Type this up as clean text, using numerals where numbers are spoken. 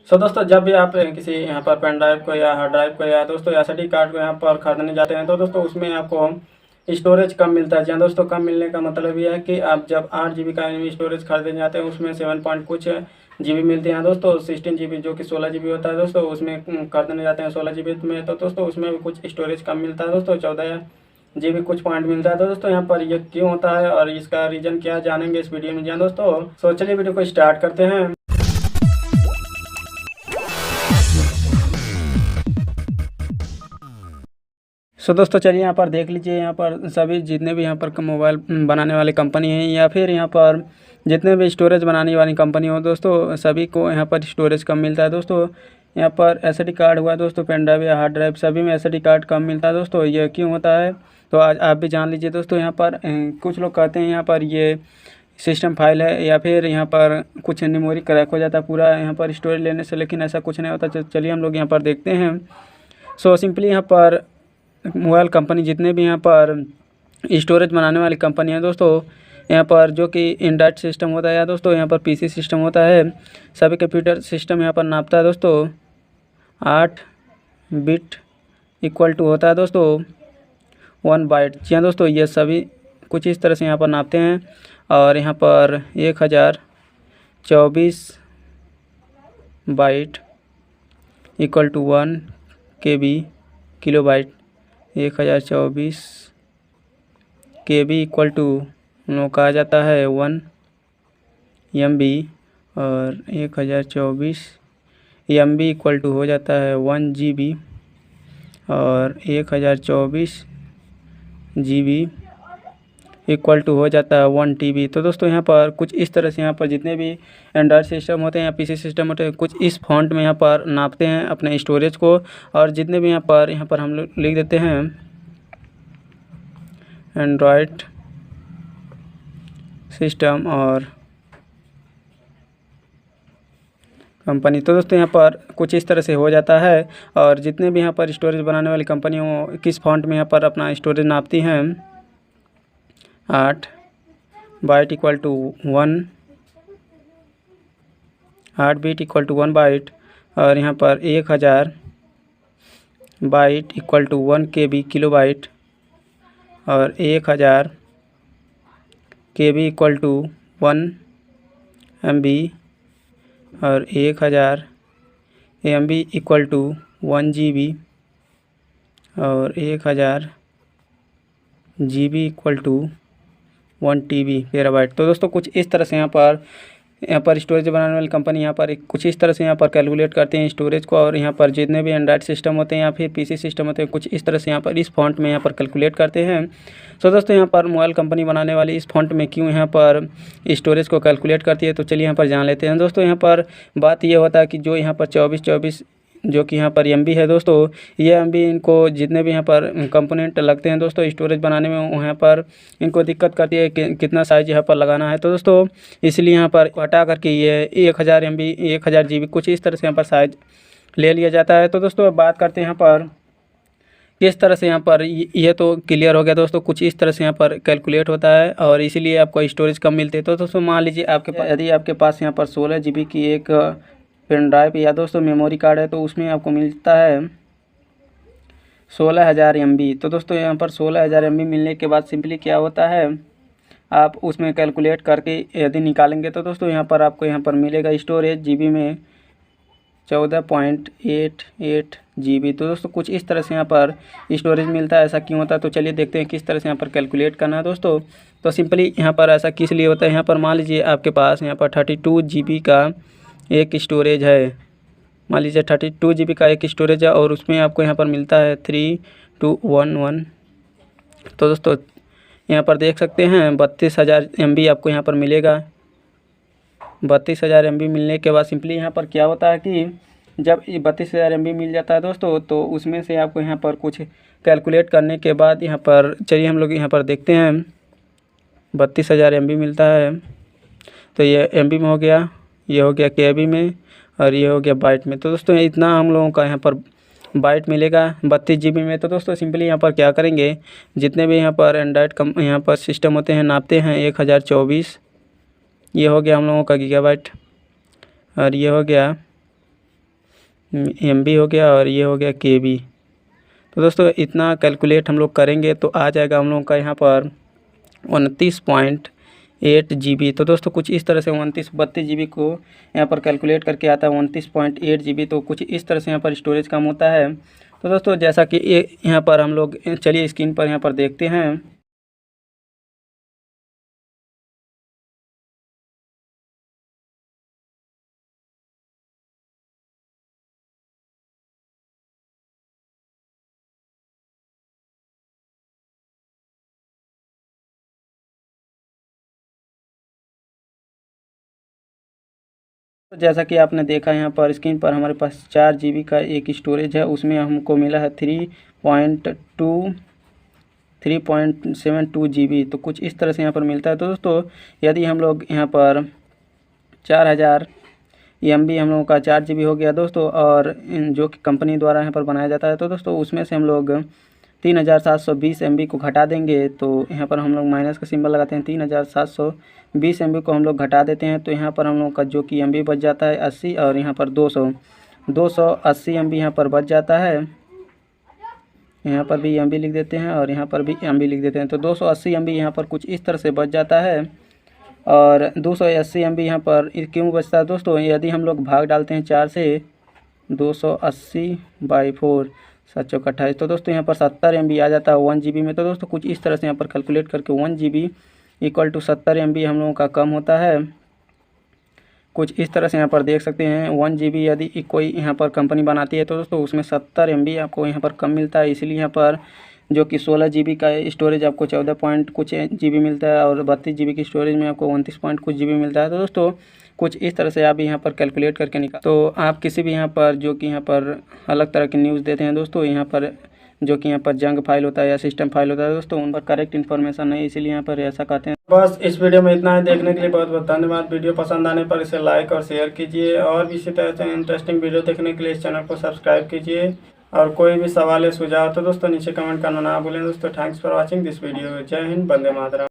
सो दोस्तों, जब भी आप किसी यहाँ पर पेन ड्राइव को या हार्ड ड्राइव को या दोस्तों एसडी कार्ड को यहाँ पर खरीदने जाते हैं तो दोस्तों उसमें आपको स्टोरेज कम मिलता है। जी हाँ दोस्तों, कम मिलने का मतलब ये है कि आप जब 8 GB का स्टोरेज खरीदने जाते हैं उसमें 7 पॉइंट कुछ GB मिलते हैं दोस्तों। 16 GB जो कि 16 GB होता है दोस्तों, उसमें खरीदने जाते हैं 16 GB में, तो दोस्तों उसमें भी कुछ स्टोरेज कम मिलता है दोस्तों। 14 GB कुछ पॉइंट मिलता है। तो दोस्तों यहाँ पर ये क्यों होता है और इसका रीज़न क्या जानेंगे इस वीडियो में। जी हाँ दोस्तों, तो चलिए वीडियो को स्टार्ट करते हैं। सो दोस्तों चलिए यहाँ पर देख लीजिए, यहाँ पर सभी जितने भी यहाँ पर मोबाइल बनाने वाली कंपनी हैं या फिर यहाँ पर जितने भी स्टोरेज बनाने वाली कंपनी हो दोस्तों, सभी को यहाँ पर स्टोरेज कम मिलता है दोस्तों। यहाँ पर एसडी कार्ड हुआ दोस्तों, पेन ड्राइव या हार्ड ड्राइव, सभी में एसडी कार्ड कम मिलता है दोस्तों। ये क्यों होता है तो आज आप भी जान लीजिए दोस्तों। यहाँ पर कुछ लोग कहते हैं यहाँ पर ये सिस्टम फाइल है या फिर यहाँ पर कुछ मेमोरी क्रैक हो जाता है पूरा यहाँ पर स्टोरेज लेने से, लेकिन ऐसा कुछ नहीं होता। चलिए हम लोग यहाँ पर देखते हैं। सो सिंपली यहाँ पर मोबाइल कंपनी जितने भी यहाँ पर स्टोरेज बनाने वाली कंपनी है दोस्तों, यहाँ पर जो कि इंडायरेक्ट सिस्टम होता है या दोस्तों यहाँ पर पीसी सिस्टम होता है, सभी कंप्यूटर सिस्टम यहाँ पर नापता है दोस्तों 8 बिट इक्वल टू होता है दोस्तों 1 बाइट। जी हाँ दोस्तों, ये सभी कुछ इस तरह से यहाँ पर नापते हैं। और यहाँ पर 1024 byte equal to 1 KB kilobyte. 1024 KB equal to कहा जाता है 1 MB, और 1024 MB इक्वल टू हो जाता है 1 GB, और 1024 GB इक्वल टू हो जाता है 1 TB। तो दोस्तों यहाँ पर कुछ इस तरह से यहाँ पर जितने भी एंड्रॉयड सिस्टम होते हैं या पीसी सिस्टम होते हैं, कुछ इस फॉन्ट में यहाँ पर नापते हैं अपने स्टोरेज को। और जितने भी यहाँ पर हम लोग लिख देते हैं एंड्रॉयड सिस्टम और कंपनी, तो दोस्तों यहाँ पर कुछ इस तरह से हो जाता है। और जितने भी यहाँ पर स्टोरेज बनाने वाली कंपनी हो, किस फॉन्ट में यहाँ पर अपना स्टोरेज नापती हैं, 8 byte equal to 1, 8 bit equal to 1 byte, और यहाँ पर 1000 byte equal to 1 KB kilobyte, और 1000 KB इक्वल टू 1 MB, और 1000 MB इक्वल टू 1 GB, और 1000 GB equal to 1 TB terabyte. तो दोस्तों कुछ इस तरह से यहाँ पर स्टोरेज बनाने वाली कंपनी यहाँ पर कुछ इस तरह से यहाँ पर कैलकुलेट करते हैं स्टोरेज को। और यहाँ पर जितने भी एंड्रॉयड सिस्टम होते हैं या फिर पीसी सिस्टम होते हैं, कुछ इस तरह से यहाँ पर इस फॉन्ट में यहाँ पर कैलकुलेट करते हैं। सो दोस्तों यहाँ पर मोबाइल कंपनी बनाने वाली इस फॉन्ट में क्यों यहाँ पर स्टोरेज को कैलकुलेट करती है, तो चलिए यहाँ पर जान लेते हैं दोस्तों। यहाँ पर बात ये होता है कि जो यहाँ पर 24 जो कि यहाँ पर MB है दोस्तों, ये MB इनको जितने भी यहाँ पर कंपोनेंट लगते हैं दोस्तों स्टोरेज बनाने में, यहाँ पर इनको दिक्कत करती है कि कितना साइज यहाँ पर लगाना है। तो दोस्तों इसलिए यहाँ पर हटा करके ये 1000 MB 1000 GB कुछ इस तरह से यहाँ पर साइज ले लिया जाता है। तो दोस्तों बात करते हैं यहाँ पर किस तरह से यहाँ पर ये तो क्लियर हो गया दोस्तों। कुछ इस तरह से यहाँ पर कैलकुलेट होता है और इसीलिए आपको स्टोरेज कम मिलते हैं। तो दोस्तों मान लीजिए आपके पास यदि आपके पास यहाँ पर 16 GB की एक पेन ड्राइव या दोस्तों मेमोरी कार्ड है, तो उसमें आपको मिलता है 16000 MB। तो दोस्तों यहाँ पर 16000 MB मिलने के बाद सिंपली क्या होता है, आप उसमें कैलकुलेट करके यदि निकालेंगे तो दोस्तों यहाँ पर आपको यहाँ पर मिलेगा स्टोरेज GB में 14.88 GB। तो दोस्तों कुछ इस तरह से यहाँ पर स्टोरेज मिलता है। ऐसा क्यों होता है तो चलिए देखते हैं किस तरह से यहाँ पर कैलकुलेट करना है दोस्तों। तो सिंपली यहाँ पर ऐसा किस लिए होता है, यहाँ पर मान लीजिए आपके पास यहाँ पर 32 GB का एक स्टोरेज है, मान लीजिए 32 GB का एक स्टोरेज है और उसमें आपको यहाँ पर मिलता है 3211। तो दोस्तों यहाँ पर देख सकते हैं 32000 MB आपको यहाँ पर मिलेगा। 32000 MB मिलने के बाद सिंपली यहाँ पर क्या होता है कि जब 32000 MB मिल जाता है दोस्तों, तो उसमें से आपको यहाँ पर कुछ कैलकुलेट करने के बाद यहाँ पर चलिए हम लोग यहाँ पर देखते हैं 32000 MB मिलता है। तो ये MB में हो गया, ये हो गया KB में, और ये हो गया बाइट में। तो दोस्तों इतना हम लोगों का यहाँ पर बाइट मिलेगा 32 GB में। तो दोस्तों सिंपली यहाँ पर क्या करेंगे, जितने भी यहाँ पर एंड्रॉयड यहाँ पर सिस्टम होते हैं नापते हैं 1024, ये हो गया हम लोगों का गीगाबाइट, और ये हो गया MB हो गया और ये हो गया KB। तो दोस्तों इतना कैलकुलेट हम लोग करेंगे तो आ जाएगा हम लोगों का यहाँ पर 29.8 GB। तो दोस्तों कुछ इस तरह से 32 GB को यहाँ पर कैलकुलेट करके आता है 29.8 GB। तो कुछ इस तरह से यहाँ पर स्टोरेज कम होता है। तो दोस्तों जैसा कि यहाँ पर हम लोग चलिए स्क्रीन पर यहाँ पर देखते हैं। तो जैसा कि आपने देखा यहाँ पर स्क्रीन पर हमारे पास 4 GB का एक स्टोरेज है, उसमें हमको मिला है 3.72 GB। तो कुछ इस तरह से यहाँ पर मिलता है। तो दोस्तों यदि हम लोग यहाँ पर 4000 MB हम लोगों का 4 GB हो गया दोस्तों, और जो कि कंपनी द्वारा यहाँ पर बनाया जाता है, तो दोस्तों उसमें से हम लोग 3720 MB को घटा देंगे। तो यहाँ पर हम लोग माइनस का सिंबल लगाते हैं, 3720 MB को हम लोग घटा देते हैं। तो यहाँ पर हम लोग का जो कि MB बच जाता है 80, और यहाँ पर 280 MB यहाँ पर बच जाता है। यहाँ पर भी MB लिख देते हैं और यहाँ पर भी MB लिख देते हैं। तो 280 MB यहाँ पर कुछ इस तरह से बच जाता है। और 280 MB यहाँ पर क्यों बचता है दोस्तों, यदि हम लोग भाग डालते हैं 4 से, 280/4 7 चौक 28, तो दोस्तों यहाँ पर 70 MB आ जाता है 1 GB में। तो दोस्तों कुछ इस तरह से यहाँ पर कैलकुलेट करके 1 GB = 70 MB हम लोगों का कम होता है। कुछ इस तरह से यहाँ पर देख सकते हैं 1 GB यदि कोई यहाँ पर कंपनी बनाती है तो दोस्तों उसमें 70 MB आपको यहाँ पर कम मिलता है। इसलिए यहाँ पर जो कि 16 GB का स्टोरेज आपको 14 पॉइंट कुछ GB मिलता है, और 32 GB की स्टोरेज में आपको 29 पॉइंट कुछ GB मिलता है। तो दोस्तों कुछ इस तरह से आप यहाँ पर कैलकुलेट करके निकाल। तो आप किसी भी यहाँ पर जो कि यहाँ पर अलग तरह की न्यूज़ देते हैं दोस्तों, यहाँ पर जो कि यहाँ पर जंग फाइल होता है या सिस्टम फाइल होता है दोस्तों, उन पर करेक्ट इन्फॉर्मेशन नहीं, इसीलिए यहाँ पर ऐसा कहते हैं। बस इस वीडियो में इतना है। देखने के लिए बहुत बहुत धन्यवाद। वीडियो पसंद आने पर इसे लाइक और शेयर कीजिए, और भी इसी तरह से इंटरेस्टिंग वीडियो देखने के लिए इस चैनल को सब्सक्राइब कीजिए। और कोई भी सवाल या सुझाव तो दोस्तों नीचे कमेंट करना ना भूलें दोस्तों। Thanks for watching this video. जय हिंद, वंदे मातरम।